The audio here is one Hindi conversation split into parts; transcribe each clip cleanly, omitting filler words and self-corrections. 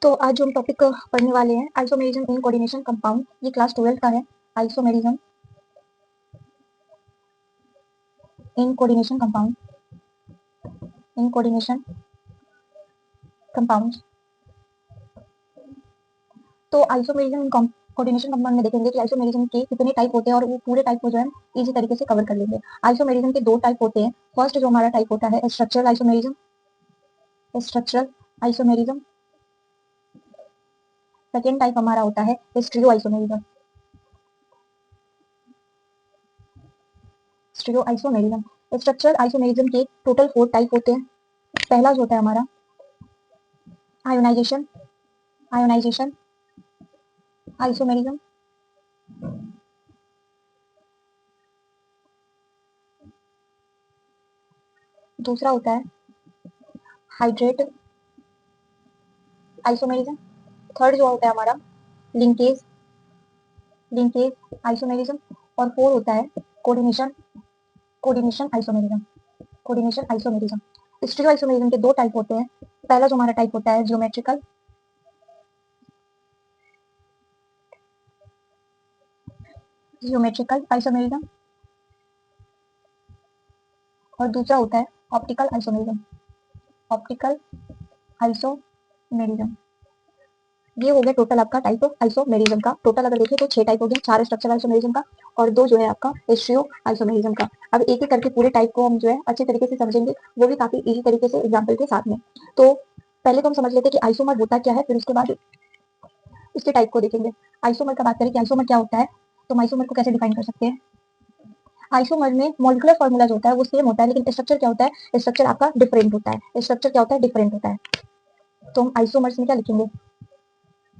तो आज जो हम टॉपिक पढ़ने वाले हैं आइसोमेरिज्म इन कोऑर्डिनेशन कंपाउंड, ये क्लास 12 का है। Isomerism in coordination compound, in coordination compound. तो आइसोमेरिज्म इन कोऑर्डिनेशन कंपाउंड में देखेंगे कि आइसोमेरिज्म के कितने टाइप होते हैं और वो पूरे टाइप को जो है इजी तरीके से कवर कर लेंगे। आइसोमेरिज्म के दो टाइप होते हैं। फर्स्ट जो हमारा टाइप होता है structural isomerism, structural isomerism. Second type हमारा होता है stereo isomerism, stereo isomerism. Structural isomerism के टोटल 4 टाइप होते हैं। पहला जो होता है हमारा आयोनाइजेशन, आयोनाइजेशन आइसोमेरिज्म। दूसरा होता है हाइड्रेट आइसोमेरिज्म। थर्ड जो होता है हमारा लिंकेज, लिंकेज आइसोमेरिज्म। और फोर होता है coordination, coordination isomerism, coordination isomerism. Stereo isomerism के दो टाइप होते हैं। पहला जो हमारा टाइप होता है जियोमेट्रिकल, जियोमेट्रिकल आइसोमेरिज्म। और दूसरा होता है ऑप्टिकल आइसोमेरिज्म, ऑप्टिकल आइसोमेरिज्म। ये हो गया टोटल आपका टाइप ऑफ आइसोमेरिज्म का। टोटल अगर देखें तो 6 टाइप हो गया, 4 स्ट्रक्चरल आइसोमेरिज्म का और 2 जो है आपका स्टीरियो आइसोमेरिज्म का। अब एक एक करके पूरे टाइप को हम जो है अच्छे तरीके से समझेंगे, वो भी काफी इजी तरीके से एग्जांपल के साथ में। तो पहले तो हम समझ लेते हैं कि आइसोमर होता क्या है, फिर उसके बाद उसके टाइप को देखेंगे। आइसोमर का बात करें कि आइसोमर क्या होता है, तो हम आइसोमर को कैसे डिफाइन कर सकते हैं। आइसोमर में मॉलिक्यूलर फॉर्मूला जो होता है वो सेम होता है, लेकिन स्ट्रक्चर क्या होता है, स्ट्रक्चर आपका डिफरेंट होता है। स्ट्रक्चर क्या होता है, डिफरेंट होता है। तो हम आइसोमर्स में क्या लिखेंगे,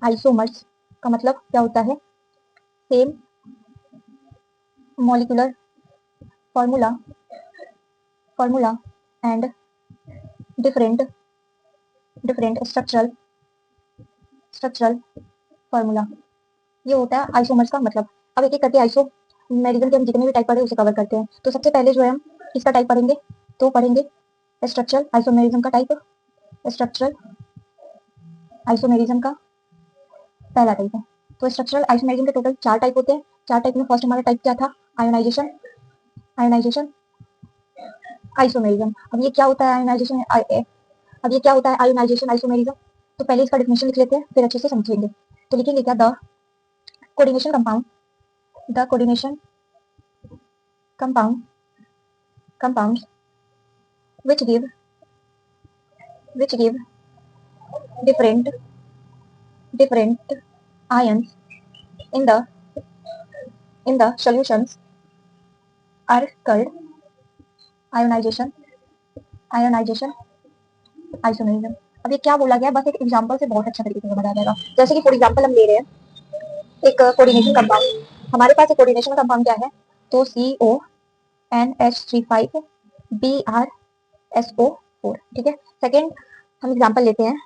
आइसोमर्स का मतलब क्या होता है, same molecular formula, formula and different, different structural, structural formula. ये होता है आइसोमर्स का मतलब। अब एक एक करके आइसोमेरिज्म के हम जितने भी टाइप पढ़े उसे कवर करते हैं। तो सबसे पहले जो है हम इसका टाइप पढ़ेंगे, तो पढ़ेंगे स्ट्रक्चरल आइसोमेरिज्म का टाइप। स्ट्रक्चरल आइसोमेरिज्म का पहला टाइप है। तो स्ट्रक्चरल आइसोमेरिज्म के टोटल 4 टाइप होते हैं। 4 टाइप में फर्स्ट हमारा टाइप क्या था, आयोनाइजेशन, आयोनाइजेशन आइसोमेरिज्म। अब ये क्या होता है आयोनाइजेशन, अब ये क्या होता है आयोनाइजेशन आइसोमेरिज्म, तो पहले इसका डेफिनेशन लिख लेते हैं फिर अच्छे से समझेंगे। तो लिखेंगे क्या, the coordination compound, the coordination compound, compounds which give different, different ions in the solutions are called ionization, ionization isomerism। अब ये क्या बोला गया, बस एक एग्जांपल से बहुत अच्छा तरीके से समझ आ जाएगा। जैसे कि फॉर एग्जांपल हम ले रहे हैं एक कोऑर्डिनेशन कंपाउंड, हमारे पास एक कोऑर्डिनेशन कंपाउंड क्या है, तो CONH35 BrSO4, ठीक है। सेकेंड हम एग्जांपल लेते हैं,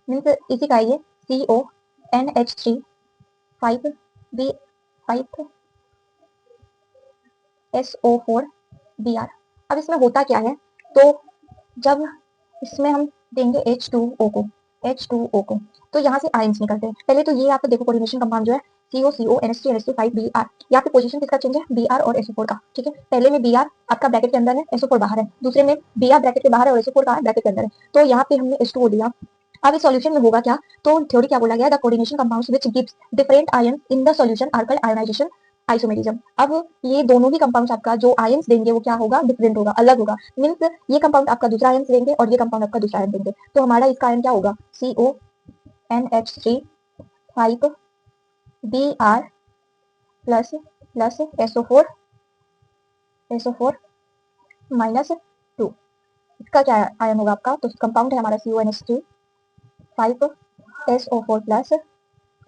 मीन्स इसी का ये CONH35 BrSO4 अब इसमें होता क्या है, तो जब इसमें हम देंगे H2O को, H2O को, तो यहाँ से आयंस निकलते हैं। पहले तो ये आप देखो कोऑर्डिनेशन कंपाउंड जो है CONH3NH3 5Br, यहाँ पे पोजीशन किसका चेंज है, Br और SO4 का, ठीक है। पहले में Br आपका ब्रैकेट के अंदर है, SO4 बाहर है, दूसरे में Br ब्रैकेट के बाहर है और SO4 कहाँ है, ब्रैकेट के अंदर है। तो यहाँ पे हमने H2O लिया। अब इस सॉल्यूशन में होगा क्या, तो थ्योरी क्या बोला गया, the coordination compounds which gives different ions in the solution are called ionisation isomerism. अब ये दोनों ही कंपाउंड्स आपका जो आयंस देंगे वो क्या होगा, डिफरेंट होगा, अलग होगा। मीन्स ये कंपाउंड आपका दूसरा आयंस देंगे और ये कंपाउंड आपका दूसरा आयंस देंगे। तो हमारा इसका आयन क्या होगा, CONH3 5Br plus plus SO4 minus 2। इसका क्या आयन होगा आपका, तो कंपाउंड है हमारा CONH3 5SO4 plus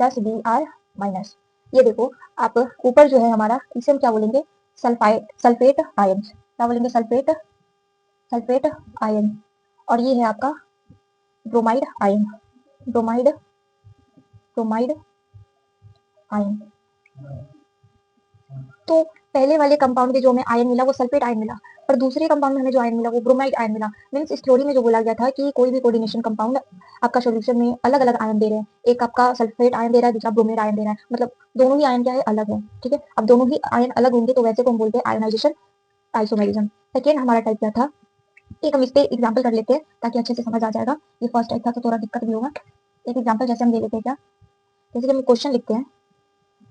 plus Br minus. ये देखो आप ऊपर जो है हमारा, इसे हम क्या बोलेंगे, सल्फेट आयन, क्या बोलेंगे, सल्फेट, सल्फेट आयन। और ये है आपका bromide ion, bromide, bromide ion. तो पहले वाले कंपाउंड के जो हमें आयन मिला वो सल्फेट आयन मिला, पर दूसरे कंपाउंड में हमें जो आयन मिला वो ब्रोमाइड आयन मिला। मीन्स इस थ्योरी में जो बोला गया था कि कोई भी कोऑर्डिनेशन कंपाउंड आपका सॉल्यूशन में अलग अलग आयन दे रहे हैं, एक आपका सल्फेट आयन दे रहा है, दूसरा ब्रोमाइड आयन दे रहा है, मतलब दोनों ही आयन क्या है, अलग है। ठीक है, अब दोनों ही आयन अलग होंगे तो वैसे को हम बोलते हैं आयोनाइजेशन आइसोमेरिज्म। सेकेंड हमारा टाइप क्या था, एक हम इस पे एग्जाम्पल कर लेते हैं ताकि अच्छे से समझ आ जाएगा। ये फर्स्ट टाइप था तो थोड़ा दिक्कत भी होगा। एक एग्जाम्पल जैसे हम ले लेते हैं, क्या जैसे कि हम क्वेश्चन लिखते हैं,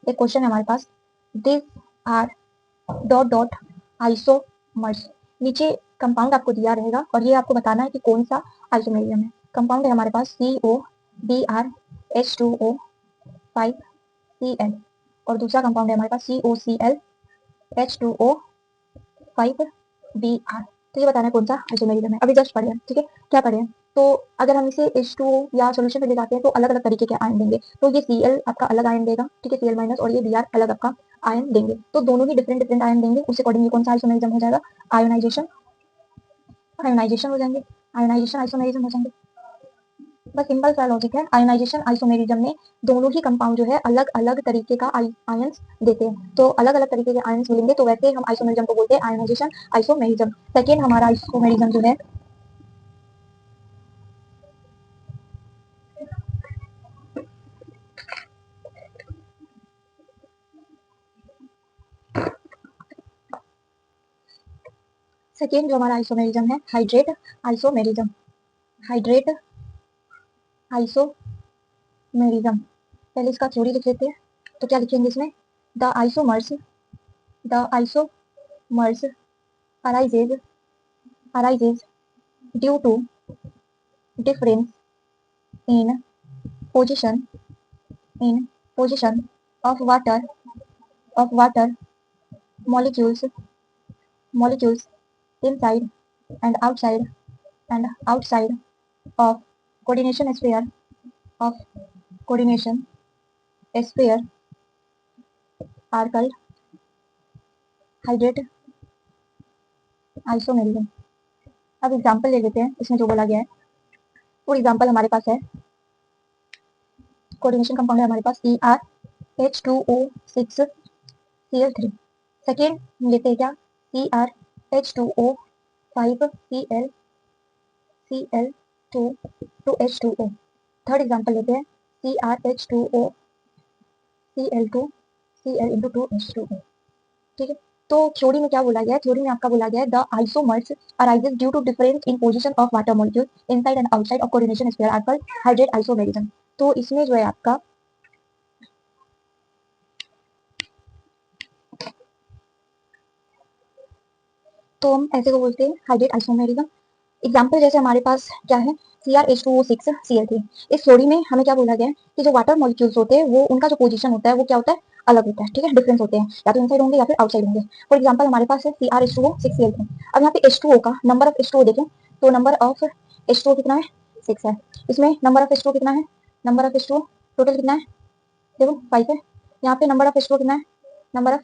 एक क्वेश्चन है हमारे पास, this are dot dot isomers. नीचे कंपाउंड आपको दिया रहेगा और ये आपको बताना है कि कौन सा आइसोमेरिज्म है। कंपाउंड है हमारे पास COBrH2O5Cl और दूसरा कंपाउंड है हमारे पास COClH2O5Br। तो ये बताना है कौन सा आइसोमेरिज्म है। अभी जस्ट पढ़े हैं, ठीक है, क्या पढ़े हैं, तो अगर हम इसे H2O या सोल्यूशन में ले जाते हैं तो अलग अलग तरीके के आयन देंगे। तो ये Cl आपका अलग आयन देगा, ठीक है, Cl माइनस, और ये Br अलग आपका आयन देंगे। तो दोनों ही डिफरेंट डिफरेंट आयन देंगे, उस अकॉर्डिंग कौन सा आइसोमेरिज्म हो जाएगा, आयोनाइजेशन आयोनाइजेशन हो जाएंगे, आयोनाइजेशन आइसोमेरिज्म हो जाएंगे। बस सिंपल सा लॉजिक है। आयोनाइजेशन आइसोमेरिज्म में दोनों ही कंपाउंड जो है अलग अलग तरीके का आयंस देते हैं, तो अलग अलग तरीके के आयंस मिलेंगे तो वैसे हम आइसोमेरिज्म को बोलते हैं आयोनाइजेशन आइसोमेरिज्म। सेकेंड हमारा आइसोमेरिज्म जो है, सेकेंड जो हमारा आइसोमेरिज्म है, हाइड्रेट आइसोमेरिज्म। हाइड्रेट आइसोमेरिज्म, पहले इसका थ्योरी लिख लेते हैं। तो क्या लिखेंगे इसमें, the isomers arises due to difference in position in position of water molecules inside and outside of coordination of coordination sphere are called hydrate isomerism। अब एग्जांपल ले लेते हैं इसमें जो बोला गया है। फॉर एग्जांपल हमारे पास है कोऑर्डिनेशन कंपाउंड है हमारे पास CrH2O6Cl3। सेकेंड लेते हैं क्या, CrH2O5Cl2H2O। थर्ड एग्जांपल लेते हैं CrH2OCl2Cl×2H2O। ठीक है, तो थ्योरी में क्या बोला गया है, थ्योरी में आपका बोला गया है the isomers arises due to difference in position of water molecule inside and outside of coordination sphere are called hydrate isomerism. तो इसमें जो है आपका, तो हम ऐसे को बोलते हैं हाइड्रेट आइसोमेरिज्म। एग्जाम्पल जैसे हमारे पास क्या है, CrH2O6Cl3। इस थ्योरी में हमें क्या बोला गया है कि जो वाटर मॉलिक्यूल्स होते हैं वो उनका जो पोजीशन होता है वो क्या होता है, अलग होता है। ठीक है, डिफरेंस होते हैं, या तो इनसाइड होंगे या फिर आउटसाइड होंगे। फॉर एग्जाम्पल हमारे पास है CrH2O6Cl3। अब यहाँ पे H2O का नंबर ऑफ H2O देखें तो नंबर ऑफ H2O कितना है, 6 है। इसमें नंबर ऑफ H2O कितना है, नंबर ऑफ H2O टोटल कितना है, देखो 5 है। यहाँ पे नंबर ऑफ H2O कितना है, नंबर ऑफ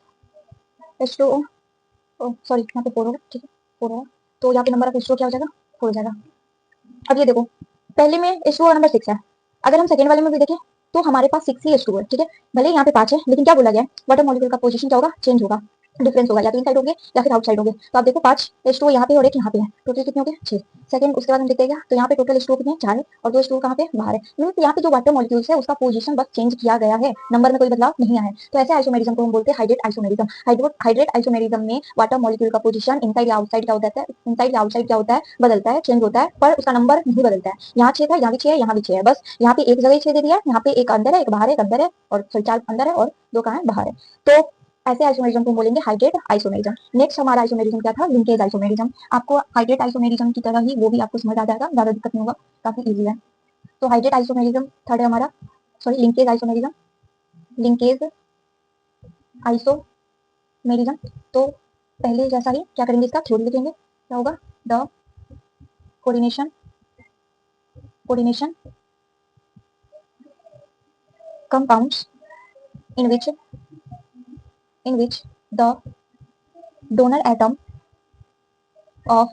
H2O, सॉरी यहाँ पे 4 होगा, ठीक है 4 होगा। तो यहाँ पे नंबर ऑफ H2O क्या हो जाएगा, 4 हो जाएगा। अब ये देखो, पहले में H2O का नंबर 6 है, अगर हम सेकंड वाले में भी देखें तो हमारे पास 6 ही H2O है। ठीक है, भले ही यहाँ पे 5 है लेकिन क्या बोला गया है, वाटर मॉलिक्यूल का पोजीशन क्या होगा, चेंज होगा, डिफरेंस होगा, या तो इनसाइड होंगे या फिर आउटसाइड होंगे। तो आप देखो 5 H2O यहाँ पे और एक यहाँ पे है, टोटल कितने हो गए, 6। सेकंड उसके बाद हम देखते हैं क्या, तो यहाँ पे टोटल H2O कितने हैं, 4 है, और 2 H2O कहाँ पे बाहर है। मींस यहाँ पे जो वाटर मॉलिक्यूल्स है उसका पोजीशन बस चेंज किया गया है, नंबर में कोई बदलाव नहीं आया है। तो ऐसे आइसोमेरिज्म को हम बोलते हैं हाइड्रेट आइसोमेरिज्म। हाइड्रेट आइसोमेरिज्म में वाटर मॉलिक्यूल का पोजीशन इनसाइड या आउटसाइड क्या होता है, इनसाइड या आउटसाइड क्या होता है, बदलता है, चेंज होता है, पर उसका नंबर नहीं बदलता है। यहाँ 6 था, यहाँ भी 6 है, यहाँ भी 6 है, बस यहाँ पे एक जगह 6 दे दिया है, यहाँ पे एक अंदर है, एक बाहर है, एक अंदर है, और 4 अंदर है और 2 कहाँ है, बाहर है। तो ऐसे आइसोमेरिज्म को बोलेंगे हाइड्रेट आइसोमेरिज्म। नेक्स्ट हमारा आइसोमेरिज्म क्या था, लिंकेज आइसोमेरिज्म। आपको हाइड्रेट आइसोमेरिज्म की तरह ही वो भी आपको समझ आ जाएगा, ज्यादा दिक्कत नहीं होगा, काफी इजी है। तो हाइड्रेट आइसोमेरिज्म थर्ड है हमारा, sorry linkage isomerism, linkage isomerism. तो पहले जैसा ही क्या करेंगे, इसका थ्योरी लिखेंगे, क्या होगा, the coordination compounds in which the donor atom of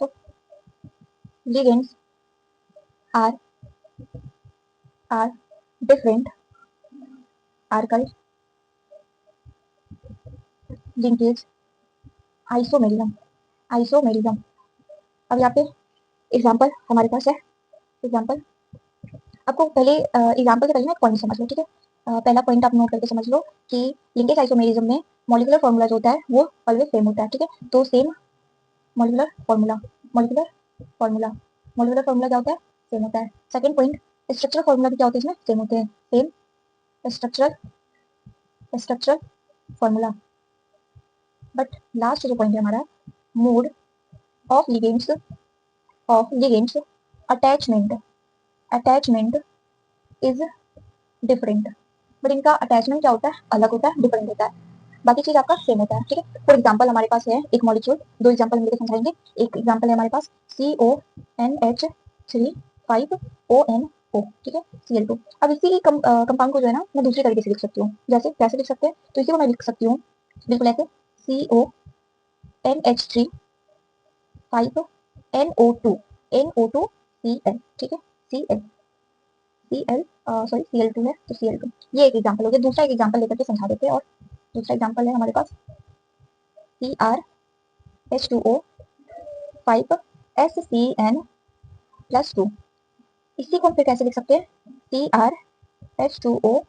ligands are are different are called linkage isomerism। Isomerism. अब यहाँ पे एग्जाम्पल हमारे पास है। एग्जाम्पल आपको पहले एग्जाम्पल से पहले ना एक पॉइंट समझ लो, ठीक है। पहला पॉइंट आप नोट करके समझ लो कि लिंकेज आइसोमेरिज्म में मॉलिक्यूलर फॉर्मूला जो होता है वो ऑलवेज सेम होता है, ठीक है। तो same molecular formula, molecular formula, molecular formula क्या होता है, सेम होता है। सेकंड पॉइंट, स्ट्रक्चरल फॉर्मूला भी क्या होते हैं इसमें, सेम होते हैं, same structural formula. But last जो पॉइंट है हमारा, mode of ligands attachment, attachment is different. But इनका अटैचमेंट क्या होता है, अलग होता है, डिफरेंट होता है। बाकी चीज आपका सेम होता है, ठीक है। फॉर एग्जाम्पल हमारे पास है एक मॉलिक्यूल, दो एग्जाम्पल हम लेकर समझाएंगे। एक एग्जाम्पल है हमारे पास CONH3 5ONO, ठीक है, Cl2। अब इसी कंपाउंड को जो है ना मैं दूसरी तरीके से लिख सकती हूँ। जैसे कैसे लिख सकते हैं, तो इसी को मैं लिख सकती हूँ बिल्कुल ऐसे, CONH3 5NO2 ठीक है, Cl Cl सॉरी Cl2 है तो Cl2। ये एक एग्जाम्पल हो गया। दूसरा एक एग्जाम्पल लेकर के समझा देते हैं। और दूसरा एग्जाम्पल है हमारे पास CrH2O 5SCN+2। इसी को हम फिर कैसे लिख सकते हैं, CrH2O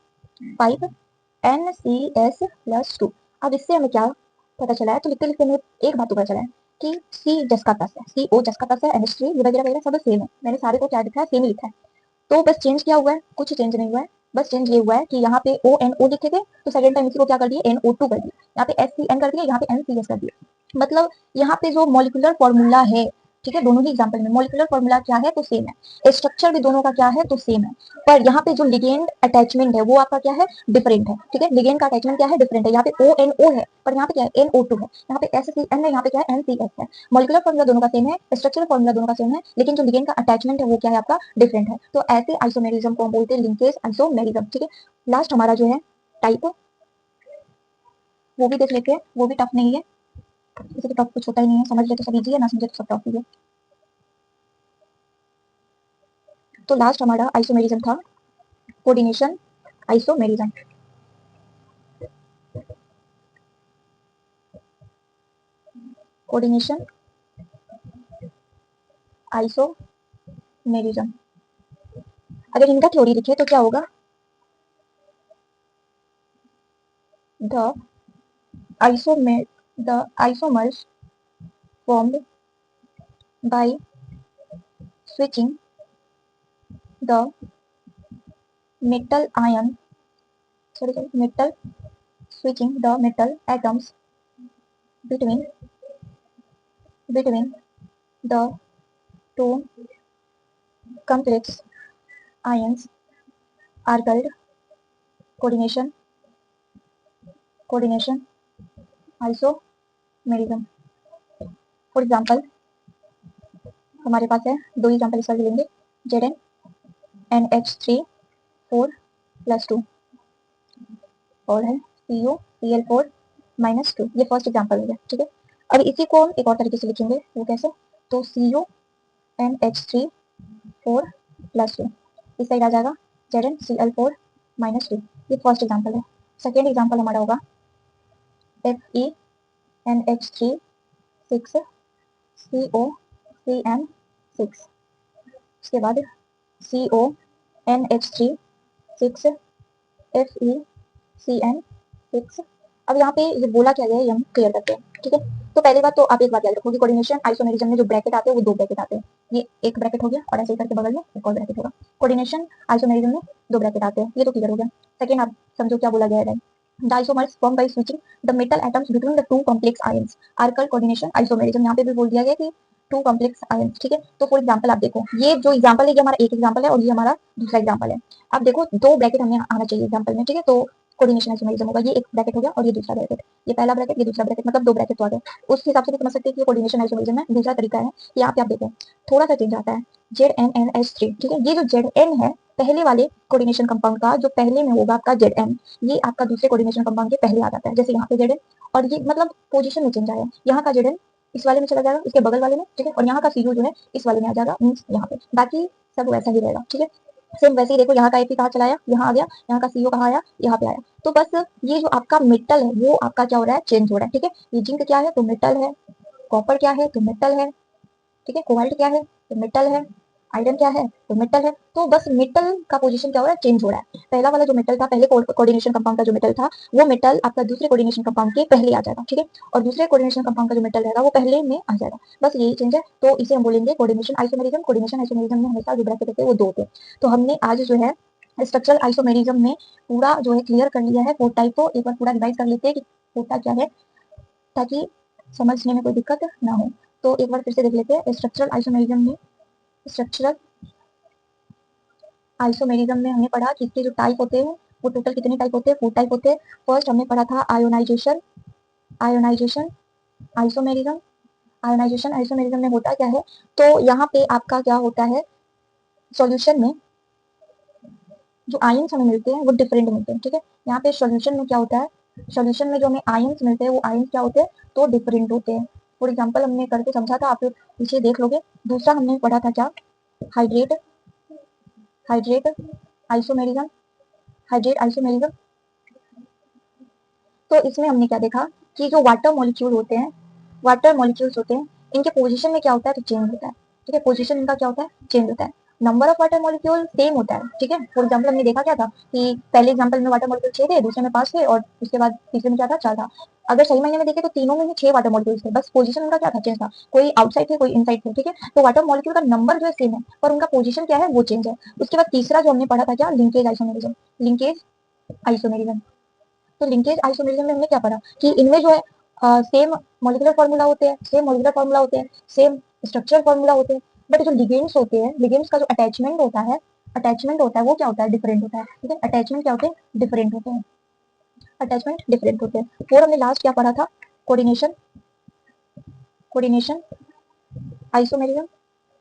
5NCS+2। अब इससे हमें क्या पता चला है, तो लिखते लिखते हमें एक बात तो पता चला है कि C जस का तस है, CO जस का तस है, NH3 वगैरह वगैरह सब सेम है। मैंने सारे को क्या लिखा है, सेम ही लिखा है। तो बस चेंज क्या हुआ है, कुछ चेंज नहीं हुआ है। बस चेंज ये हुआ है कि यहाँ पे ONO लिखे थे तो सेकंड टाइम इसी को क्या कर दिए, NO2 कर दिया। यहाँ पे SCN कर दिया, यहाँ पे NCS कर दिया। मतलब यहाँ पे जो मॉलिक्यूलर फॉर्मूला है, ठीक है, दोनों ही एग्जांपल में मॉलिक्यूलर फॉर्मूला क्या है तो सेम है, स्ट्रक्चर भी दोनों का क्या है तो सेम है। पर यहाँ पे जो लिगेंड अटैचमेंट है वो आपका क्या है, डिफरेंट है, ठीक है। लिगेंड का अटैचमेंट क्या है, डिफरेंट है। यहाँ पे ONO है पर यहाँ पे क्या है, NO2 है। यहाँ पे SCN है, यहाँ पे क्या है, NCS है। मॉलिक्यूलर फॉर्मूला दोनों का सेम है, स्ट्रक्चरल फॉर्मूला दोनों का सेम है, लेकिन जो लिगेंड का अटैचमेंट है वो क्या है आपका, डिफरेंट है। तो ऐसे आइसोमेरिज्म को हम बोलते हैं लिंकेज आइसोमेरिज्म, ठीक है। लास्ट हमारा जो है टाइप, वो भी देख लेते हैं, वो भी टफ नहीं है। इसे तो टफ कुछ होता ही नहीं है, समझ ले तो सब इजी है, ना समझे तो सब टफ ही है। तो लास्ट हमारा आइसोमेरिज्म था कोऑर्डिनेशन आइसोमेरिज्म। कोऑर्डिनेशन आइसोमेरिज्म, अगर इनका थ्योरी लिखे तो क्या होगा, the isomers formed by switching the metal ion, metal switching the metal atoms between the two complex ions are called coordination isomerism। For example हमारे पास है दो एग्जाम्पल इस वाले लेंगे, ZnNH3 4+2 और है CuCl4-2। ये फर्स्ट एग्जाम्पल हो गया, ठीक है। अब इसी को हम एक और तरीके से लिखेंगे, वो कैसे, तो CuNH3 4+2, इस साइड आ जाएगा ZnCl4-2। ये फर्स्ट एग्जाम्पल है। सेकेंड एग्जाम्पल हमारा होगा FeNH3 6COCN6, उसके बाद CONH3 6FeCN6। अब यहाँ पे ये बोला क्या गया है, हम क्लियर करते हैं, ठीक है। तो पहली बात तो आप एक बात याद रखोगे, कोऑर्डिनेशन आइसोमेरिज्म में जो ब्रैकेट आते हैं वो दो ब्रैकेट आते हैं। ये एक ब्रैकेट हो गया और ऐसे ही करके बगल में एक और ब्रैकेट होगा। कोऑर्डिनेशन आइसोमेरिज्म में दो ब्रैकेट आते हैं, ये तो क्लियर हो गया। सेकंड आप समझो क्या बोला गया है, the isomers formed by switching the metal atoms between the two complex ions are called coordination isomerism। यहाँ पे भी बोल दिया गया कि टू कॉम्प्लेक्स आयंस, ठीक है। तो फॉर एग्जांपल आप देखो, ये जो एग्जांपल है ये हमारा एक एग्जांपल है और ये हमारा दूसरा एग्जांपल है। अब देखो दो ब्रैकेट हमें आना चाहिए एग्जांपल में, ठीक है। तो कोऑर्डिनेशन आइसोमेरिज्म होगा, ये एक ब्रैकेट हो गया और ये दूसरा ब्रैकेट, ये पहला ब्रैकेट ये दूसरा ब्रैकेट, मतलब दो ब्रैकेट तो आ गए। उस हिसाब से भी समझ सकते हैं कि कोऑर्डिनेशन आइसोमेरिज्म है। दूसरा तरीका है कि यहाँ पे आप देखो थोड़ा सा चेंज आता है, ZnNH3, ठीक है। ये जो Zn है पहले वाले कोऑर्डिनेशन कंपाउंड का, जो पहले में होगा आपका Zn, ये आपका दूसरे कोऑर्डिनेशन कंपाउंड के पहले आ जाता है। जैसे यहाँ पे Zn और ये मतलब पोजीशन में चेंज आया है, यहाँ का Zn इस वाले में चला जाएगा, इसके बगल वाले में, ठीक है। और यहाँ का CO जो है इस वाले में आ जाएगा, मीन्स यहाँ पे। बाकी सब वैसा ही रहेगा, ठीक है। सेम वैसे ही देखो, यहाँ का Fe कहाँ चला आया, यहाँ आ गया, यहाँ का CO कहाँ आया, यहाँ पे आया। तो बस ये जो आपका मेटल है वो आपका क्या हो रहा है, चेंज हो रहा है, ठीक है। ये जिंक क्या है तो मेटल है, कॉपर क्या है, तो मेटल है, ठीक है। कोबाल्ट क्या है, तो मेटल है। आयरन क्या है, तो मेटल है। तो बस मेटल का पोजीशन क्या हो रहा है, चेंज हो रहा है। पहला वाला जो मेटल था, पहले कोऑर्डिनेशन कंपाउंड का जो मेटल था, वो मेटल आपका दूसरे कोऑर्डिनेशन कंपाउंड के पहले आ जाएगा, ठीक है। और दूसरे कोऑर्डिनेशन कंपाउंड का जो मेटल रहेगा वो पहले में आ जाएगा, बस यही चेंज है। तो इसे हम बोलेंगे कोऑर्डिनेशन आइसोमेरिज्म। कोऑर्डिनेशन आइसोमेरिज्म में हमेशा जो ब्रैकेट होते हैं वो दो होते हैं। तो हमने आज जो है स्ट्रक्चरल आइसोमेरिज्म में पूरा जो है क्लियर कर लिया है 4 टाइप को। एक बार पूरा रिवाइज कर लेते हैं कि होता क्या है, ताकि समझने में कोई दिक्कत ना हो। तो एक बार फिर से देख लेते हैं स्ट्रक्चरल आइसोमेरिज्म में। स्ट्रक्चरल आइसोमेरिज्म में हमने पढ़ा कि इसके जो टाइप होते हैं वो टोटल कितने टाइप होते हैं, 4 टाइप होते हैं। फर्स्ट हमने पढ़ा था ionization. Ionization isomerism. Ionization isomerism में होता क्या है, तो यहाँ पे आपका क्या होता है, सॉल्यूशन में जो आयंस हमें मिलते हैं वो डिफरेंट मिलते हैं, ठीक है। यहाँ पे सॉल्यूशन में क्या होता है, सॉल्यूशन में जो हमें आयंस मिलते हैं वो आयंस क्या होते हैं, तो डिफरेंट होते हैं। फॉर एग्जाम्पल हमने करके समझा था, आप पीछे देख लोगे। दूसरा हमने पढ़ा था क्या, hydrate. Hydrate isomerism. Hydrate isomerism, तो इसमें हमने क्या देखा कि जो वाटर मॉलिक्यूल होते हैं, वाटर मॉलिक्यूल्स होते हैं, इनके पोजीशन में क्या होता है, तो चेंज होता है, ठीक है। पोजीशन इनका क्या होता है, चेंज होता है। Number of water molecule same होता है, ठीक है। फॉर एग्जांपल हमने देखा क्या था कि पहले एग्जांपल में वाटर मॉलिक्यूल 6 थे, दूसरे में 5 थे, और उसके बाद तीसरे में क्या था, 4 था। अगर सही मायने में देखें तो तीनों में ही 6 वाटर मॉलिक्यूल्स थे, बस पोजीशन उनका क्या था, चेंज था। कोई आउटसाइड थे, कोई इनसाइड थे, ठीक है। तो वाटर मॉलिक्यूल का नंबर जो है सेम है, पर उनका पोजीशन क्या है, वो चेंज है। उसके बाद तीसरा जो हमने पढ़ा था क्या, लिंकेज आइसोमेरिज्म। लिंकेज आइसोमेरिज्म, तो लिंकेज आइसोमेरिज्म में हमने क्या पढ़ा कि इनमें जो है सेम मॉलिक्यूलर फार्मूला होते हैं, सेम मॉलिक्यूलर फार्मूला होते हैं, सेम स्ट्रक्चरल फार्मूला होते हैं, बट जो लिगेंड्स होते हैं, लिगेंड्स का जो अटैचमेंट होता है, अटैचमेंट होता है वो क्या होता है, डिफरेंट होता है, ठीक है। अटैचमेंट क्या होते हैं, डिफरेंट होते हैं। अटैचमेंट डिफरेंट होते हैं। और हमने लास्ट क्या पढ़ा था, कोऑर्डिनेशन। कोऑर्डिनेशन आइसोमेरिज्म,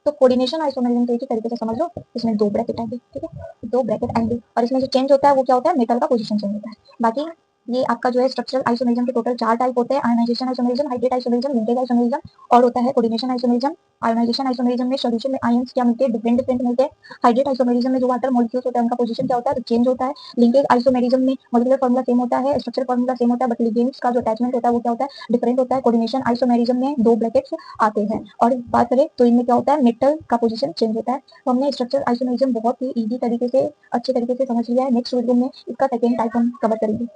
तो कोऑर्डिनेशन आइसोमेरिज्म को एक ही तरीके से समझ लो, इसमें 2 ब्रैकेट आएंगे, ठीक है, 2 ब्रैकेट आएंगे। और इसमें जो चेंज होता है वो क्या होता है, मेटल का पोजीशन चेंज होता है। बाकी ये आपका जो है स्ट्रक्चरल आइसोमेरिज्म के टोटल 4 टाइप होते हैं, ionization isomerism, hydrate isomerism, linkage isomerism, और होता है कोऑर्डिनेशन आइसोमेरिज्म। आयोनाइजेशन आइसोमेरिज्म में सॉल्यूशन में आयंस क्या मिलते हैं, डिफरेंट डिफरेंट मिलते हैं। हाइड्रेट आइसोमेरिज्म में जो वाटर मॉलिक्यूल्स होते हैं उनका पोजीशन क्या होता है, तो चेंज होता है। लिंकेज आइसोमेरिज्म में मॉलिक्यूलर फार्मूला सेम होता है, स्ट्रक्चरल फार्मूला सेम होता है, बट लिगेंड्स का जो अटैचमेंट होता है वो क्या होता है, डिफरेंट होता है। कोऑर्डिनेशन आइसोमेरिज्म में 2 ब्रैकेट्स आते हैं। और बात करें तो इनमें क्या होता है, मेटल का पोजीशन चेंज होता है। तो हमने स्ट्रक्चरल आइसोमेरिज्म बहुत ही इजी तरीके से, अच्छे तरीके से समझ लिया है। नेक्स्ट वीडियो में इसका सेकंड टाइप हम कवर करेंगे।